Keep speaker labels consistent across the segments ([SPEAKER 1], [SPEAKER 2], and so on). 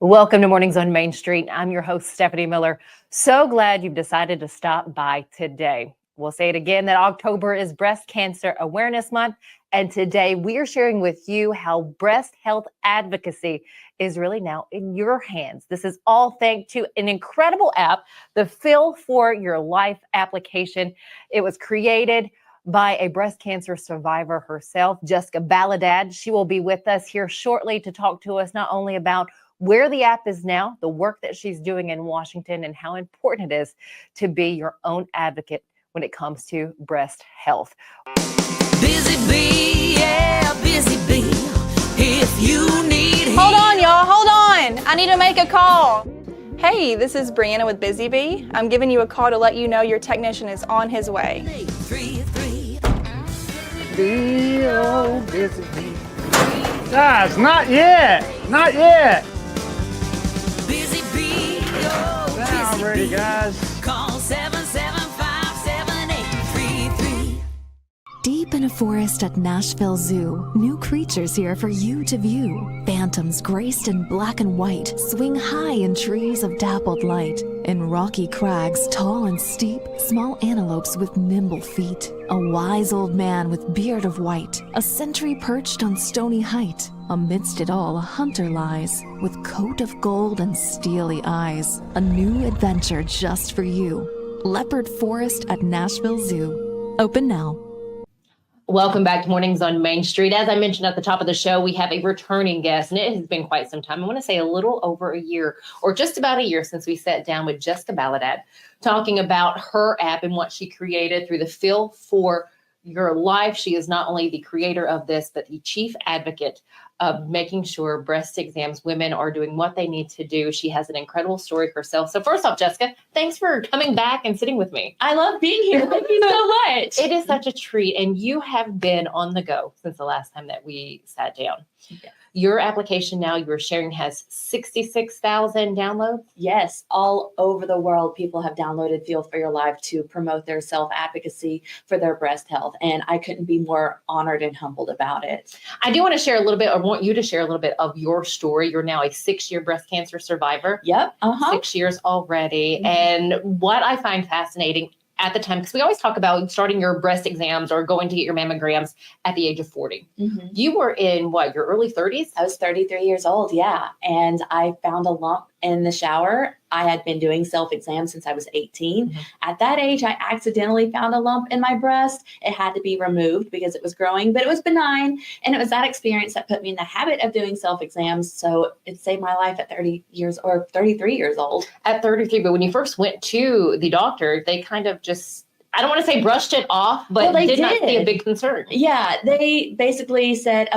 [SPEAKER 1] Welcome to Mornings on Main Street. I'm your host, Stephanie Miller. So glad you've decided to stop by today. We'll say it again that October is Breast Cancer Awareness Month. And today we are sharing with you how breast health advocacy is really now in your hands. This is all thanks to an incredible app, the Feel for Your Life application. It was created by a breast cancer survivor herself, Jessica Baladad. She will be with us here shortly to talk to us not only about where the app is now, the work that she's doing in Washington, and how important it is to be your own advocate when it comes to breast health.
[SPEAKER 2] Busy bee, yeah, busy bee. If you need
[SPEAKER 3] Hold on, y'all. Hold on. I need to make a call. Hey, this is Brianna with Busy Bee. I'm giving you a call to let you know your technician is on his way.
[SPEAKER 2] 833.
[SPEAKER 4] Busy bee. Guys, not yet. Not yet.
[SPEAKER 2] Busy bee, oh,
[SPEAKER 4] Now I'm
[SPEAKER 2] busy
[SPEAKER 4] ready,
[SPEAKER 2] bee.
[SPEAKER 4] guys.
[SPEAKER 2] Call 775-7833.
[SPEAKER 5] Deep in a forest at Nashville Zoo, new creatures here for you to view. Phantoms graced in black and white swing high in trees of dappled light. In rocky crags, tall and steep, small antelopes with nimble feet. A wise old man with beard of white, a sentry perched on stony height. Amidst it all, a hunter lies, with coat of gold and steely eyes. A new adventure just for you. Leopard Forest at Nashville Zoo. Open now.
[SPEAKER 1] Welcome back to Mornings on Main Street. As I mentioned at the top of the show, we have a returning guest, and it has been quite some time. I want to say a little over a year, or just about a year since we sat down with Jessica Baladad, talking about her app and what she created through the Feel for Your Life. She is not only the creator of this, but the chief advocate of making sure breast exams women are doing what they need to do. She has an incredible story herself. So first off, Jessica, thanks for coming back and sitting with me.
[SPEAKER 6] I love being here. Thank you so much.
[SPEAKER 1] It is such a treat, and you have been on the go since the last time that we sat down.
[SPEAKER 6] Yes.
[SPEAKER 1] Your application now you were sharing has 66,000 downloads.
[SPEAKER 6] Yes, all over the world, people have downloaded Feel for Your Life to promote their self-advocacy for their breast health. And I couldn't be more honored and humbled about it.
[SPEAKER 1] I do want to share a little bit, or want you to share a little bit of your story. You're now a 6-year breast cancer survivor.
[SPEAKER 6] Yep.
[SPEAKER 1] 6 years already.
[SPEAKER 6] Mhm.
[SPEAKER 1] And what I find fascinating at the time, because we always talk about starting your breast exams or going to get your mammograms at the age of 40.
[SPEAKER 6] Mhm.
[SPEAKER 1] You were in what, your early 30s?
[SPEAKER 6] I was 33 years old, yeah. And I found a lump in the shower. I had been doing self-exams since I was 18.
[SPEAKER 1] Mhm.
[SPEAKER 6] At that age, I accidentally found a lump in my breast. It had to be removed because it was growing, but it was benign. And it was that experience that put me in the habit of doing self-exams. So it saved my life at 30 years or 33 years old.
[SPEAKER 1] At 33, but when you first went to the doctor, they kind of just, I don't want to say brushed it off, but
[SPEAKER 6] Well, they
[SPEAKER 1] did not see a
[SPEAKER 6] did.
[SPEAKER 1] big concern.
[SPEAKER 6] Yeah, they basically said,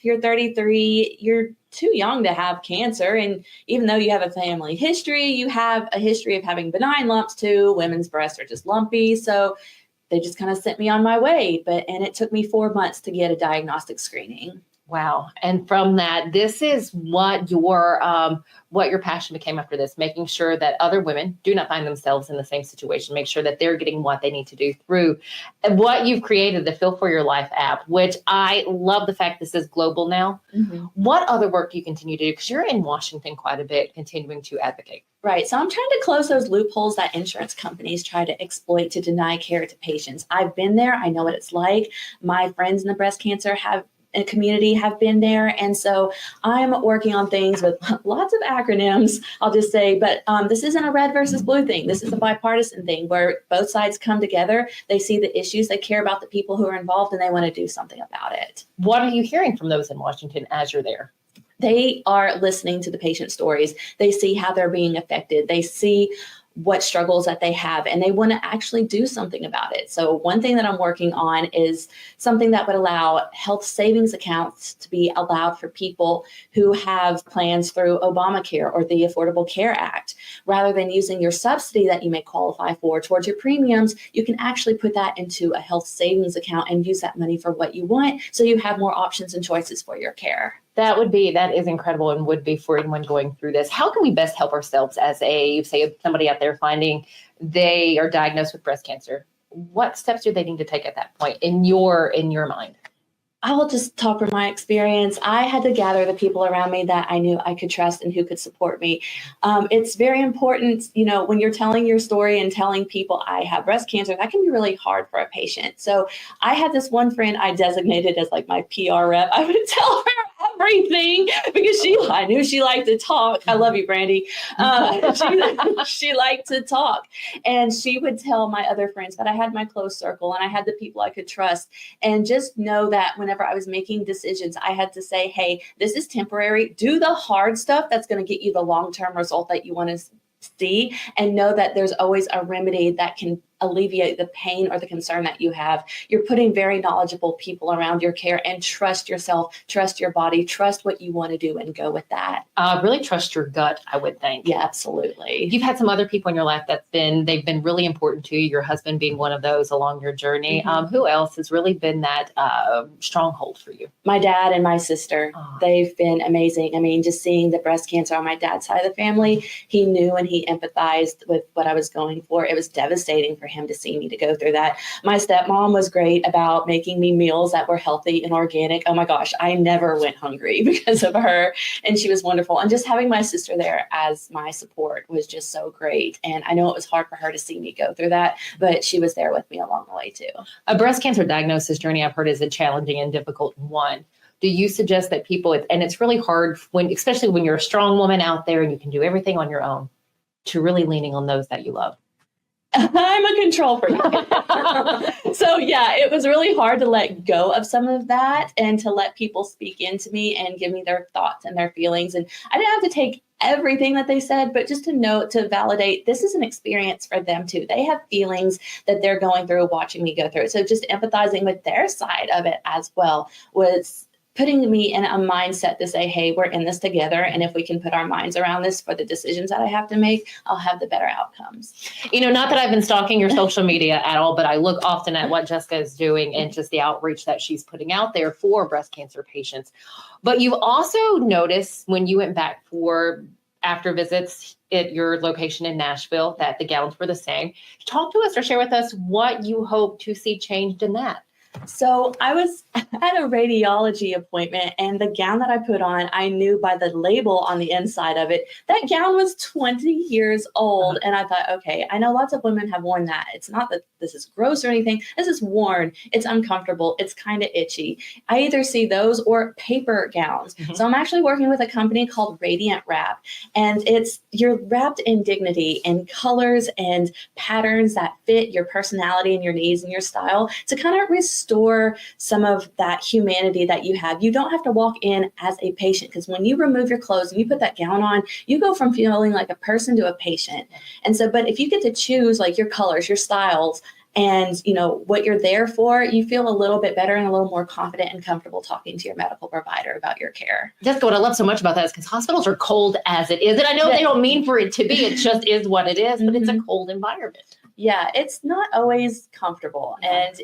[SPEAKER 6] you're 33, you're too young to have cancer. And even though you have a family history, you have a history of having benign lumps too. Women's breasts are just lumpy. So they just kind of sent me on my way. And it took me 4 months to get a diagnostic screening.
[SPEAKER 1] Wow. And from that, this is what your passion became after this, making sure that other women do not find themselves in the same situation, make sure that they're getting what they need to do through what you've created, the Feel for Your Life app, which I love the fact this is global now.
[SPEAKER 6] Mm-hmm.
[SPEAKER 1] What other work do you continue to do? Because you're in Washington quite a bit, continuing to advocate.
[SPEAKER 6] Right. So I'm trying to close those loopholes that insurance companies try to exploit to deny care to patients. I've been there. I know what it's like. My friends in the breast cancer community have been there. And so I'm working on things with lots of acronyms, I'll just say, but this isn't a red versus blue thing. This is a bipartisan thing where both sides come together. They see the issues, they care about the people who are involved, and they want to do something about it.
[SPEAKER 1] What are you hearing from those in Washington as you're there?
[SPEAKER 6] They are listening to the patient stories. They see how they're being affected. They see what struggles that they have, and they want to actually do something about it. So one thing that I'm working on is something that would allow health savings accounts to be allowed for people who have plans through Obamacare or the Affordable Care Act. Rather than using your subsidy that you may qualify for towards your premiums, you can actually put that into a health savings account and use that money for what you want, so you have more options and choices for your care.
[SPEAKER 1] That is incredible and would be for anyone going through this. How can we best help ourselves as somebody out there finding they are diagnosed with breast cancer? What steps do they need to take at that point in your mind?
[SPEAKER 6] I'll just talk from my experience. I had to gather the people around me that I knew I could trust and who could support me. It's very important, when you're telling your story and telling people I have breast cancer, that can be really hard for a patient. So I had this one friend I designated as like my PR rep. I would tell her everything because I knew she liked to talk. I love you, Brandy. She liked to talk, and she would tell my other friends. But I had my close circle, and I had the people I could trust. And just know that whenever I was making decisions, I had to say, hey, this is temporary. Do the hard stuff that's going to get you the long-term result that you want to see, and know that there's always a remedy that can alleviate the pain or the concern that you have. You're putting very knowledgeable people around your care, and trust yourself, trust your body, trust what you want to do, and go with that.
[SPEAKER 1] Really trust your gut, I would think.
[SPEAKER 6] Yeah, absolutely.
[SPEAKER 1] You've had some other people in your life they've been really important to you, your husband being one of those along your journey. Who else has really been that stronghold for you?
[SPEAKER 6] My dad and my sister,
[SPEAKER 1] Oh.
[SPEAKER 6] They've been amazing. I mean, just seeing the breast cancer on my dad's side of the family, he knew and he empathized with what I was going for. It was devastating for him to see me to go through that. My stepmom was great about making me meals that were healthy and organic. Oh my gosh, I never went hungry because of her. And she was wonderful. And just having my sister there as my support was just so great. And I know it was hard for her to see me go through that, but she was there with me along the way too.
[SPEAKER 1] A breast cancer diagnosis journey, I've heard, is a challenging and difficult one. Do you suggest that people, and it's really hard especially when you're a strong woman out there and you can do everything on your own, to really leaning on those that you love?
[SPEAKER 6] I'm a control freak. So yeah, it was really hard to let go of some of that and to let people speak into me and give me their thoughts and their feelings. And I didn't have to take everything that they said, but just to validate this is an experience for them too. They have feelings that they're going through, watching me go through it. So just empathizing with their side of it as well was putting me in a mindset to say, hey, we're in this together. And if we can put our minds around this for the decisions that I have to make, I'll have the better outcomes.
[SPEAKER 1] Not that I've been stalking your social media at all, but I look often at what Jessica is doing and just the outreach that she's putting out there for breast cancer patients. But you've also noticed when you went back for after visits at your location in Nashville that the gowns were the same. Talk to us or share with us what you hope to see changed in that.
[SPEAKER 6] So I was at a radiology appointment, and the gown that I put on, I knew by the label on the inside of it, that gown was 20 years old. And I thought, okay, I know lots of women have worn that. It's not that this is gross or anything. This is worn. It's uncomfortable. It's kind of itchy. I either see those or paper gowns. So I'm actually working with a company called Radiant Wrap, and you're wrapped in dignity and colors and patterns that fit your personality and your needs and your style to kind of restore some of that humanity that you have. You don't have to walk in as a patient, because when you remove your clothes and you put that gown on, you go from feeling like a person to a patient. And so, but if you get to choose like your colors, your styles, and what you're there for, you feel a little bit better and a little more confident and comfortable talking to your medical provider about your care.
[SPEAKER 1] Jessica, what I love so much about that is because hospitals are cold as it is. And I know they don't mean for it to be, it just is what it is, but it's a cold environment.
[SPEAKER 6] Yeah, it's not always comfortable. And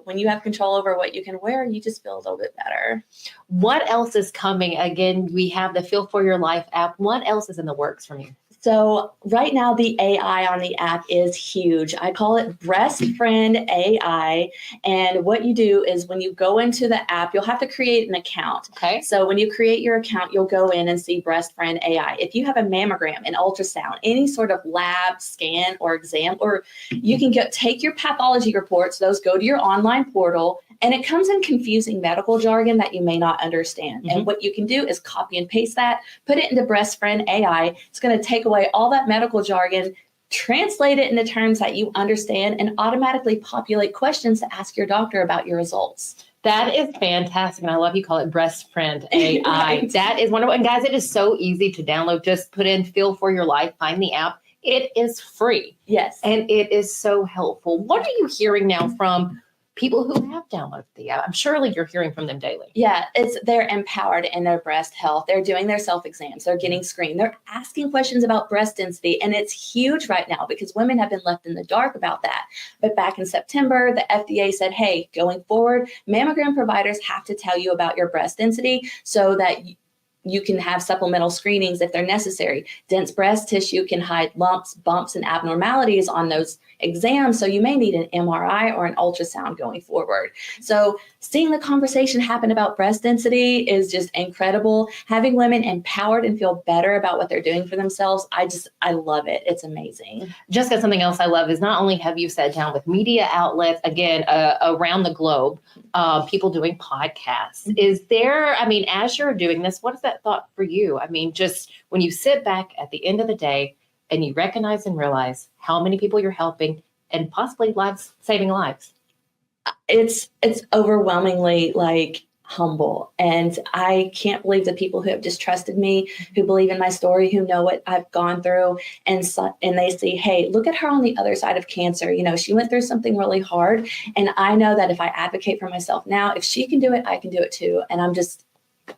[SPEAKER 6] when you have control over what you can wear, you just feel a little bit better.
[SPEAKER 1] What else is coming? Again, we have the Feel for Your Life app. What else is in the works from you?
[SPEAKER 6] So right now, the AI on the app is huge. I call it Breast Friend AI. And what you do is when you go into the app, you'll have to create an account.
[SPEAKER 1] Okay.
[SPEAKER 6] So when you create your account, you'll go in and see Breast Friend AI. If you have a mammogram, an ultrasound, any sort of lab scan or exam, or you can take your pathology reports, those go to your online portal. And it comes in confusing medical jargon that you may not understand. And what you can do is copy and paste that, put it into Breast Friend AI. It's going to take away all that medical jargon, translate it into terms that you understand, and automatically populate questions to ask your doctor about your results.
[SPEAKER 1] That is fantastic. And I love you call it Breast Friend AI.
[SPEAKER 6] Right.
[SPEAKER 1] That is wonderful. And guys, it is so easy to download. Just put in Feel for Your Life, find the app. It is free.
[SPEAKER 6] Yes.
[SPEAKER 1] And it is so helpful. What are you hearing now from people who have downloaded the app? I'm surely you're hearing from them daily.
[SPEAKER 6] Yeah, they're empowered in their breast health. They're doing their self-exams. They're getting screened. They're asking questions about breast density. And it's huge right now because women have been left in the dark about that. But back in September, the FDA said, hey, going forward, mammogram providers have to tell you about your breast density so that you can have supplemental screenings if they're necessary. Dense breast tissue can hide lumps, bumps, and abnormalities on those exams. So you may need an MRI or an ultrasound going forward. So seeing the conversation happen about breast density is just incredible. Having women empowered and feel better about what they're doing for themselves, I love it. It's amazing.
[SPEAKER 1] Jessica, something else I love is not only have you sat down with media outlets, again, around the globe, people doing podcasts. Is there, I mean, as you're doing this, what is that thought for you? I mean, just when you sit back at the end of the day and you recognize and realize how many people you're helping and possibly saving lives.
[SPEAKER 6] It's overwhelmingly like humble. And I can't believe the people who have just trusted me, who believe in my story, who know what I've gone through, and they see, hey, look at her on the other side of cancer. You know, she went through something really hard. And I know that if I advocate for myself now, if she can do it, I can do it too. And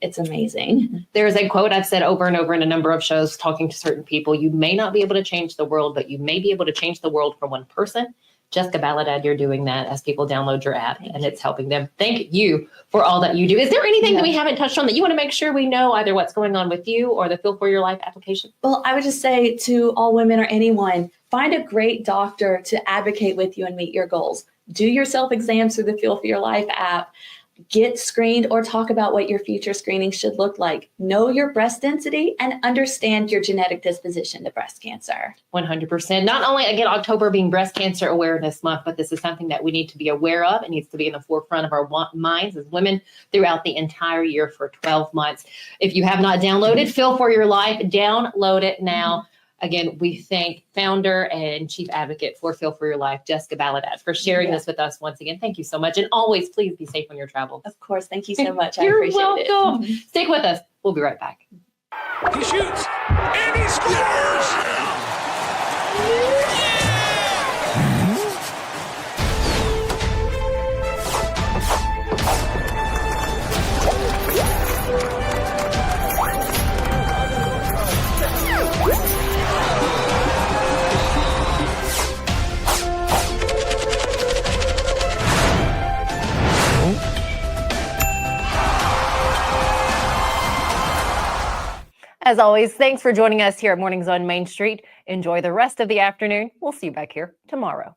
[SPEAKER 6] it's amazing.
[SPEAKER 1] There's a quote I've said over and over in a number of shows talking to certain people. You may not be able to change the world, but you may be able to change the world for one person. Jessica Baladad, you're doing that as people download your app, and it's helping them. Thank you for all that you do. Is there anything that we haven't touched on that you want to make sure we know, either what's going on with you or the Feel for Your Life application?
[SPEAKER 6] Well, I would just say to all women or anyone, find a great doctor to advocate with you and meet your goals. Do your self-exams through the Feel for Your Life app. Get screened or talk about what your future screening should look like. Know your breast density and understand your genetic disposition to breast cancer.
[SPEAKER 1] 100%. Not only, again, October being Breast Cancer Awareness Month, but this is something that we need to be aware of. It needs to be in the forefront of our minds as women throughout the entire year for 12 months. If you have not downloaded Feel for Your Life, download it now. Again, we thank founder and chief advocate for Feel for Your Life, Jessica Baladad, for sharing this with us once again. Thank you so much. And always, please be safe on your travels.
[SPEAKER 6] Of course. Thank you so much. I
[SPEAKER 1] You're
[SPEAKER 6] appreciate
[SPEAKER 1] welcome.
[SPEAKER 6] it.
[SPEAKER 1] Stick with us. We'll be right back.
[SPEAKER 7] He shoots and he scores!
[SPEAKER 1] As always, thanks for joining us here at Mornings on Main Street. Enjoy the rest of the afternoon. We'll see you back here tomorrow.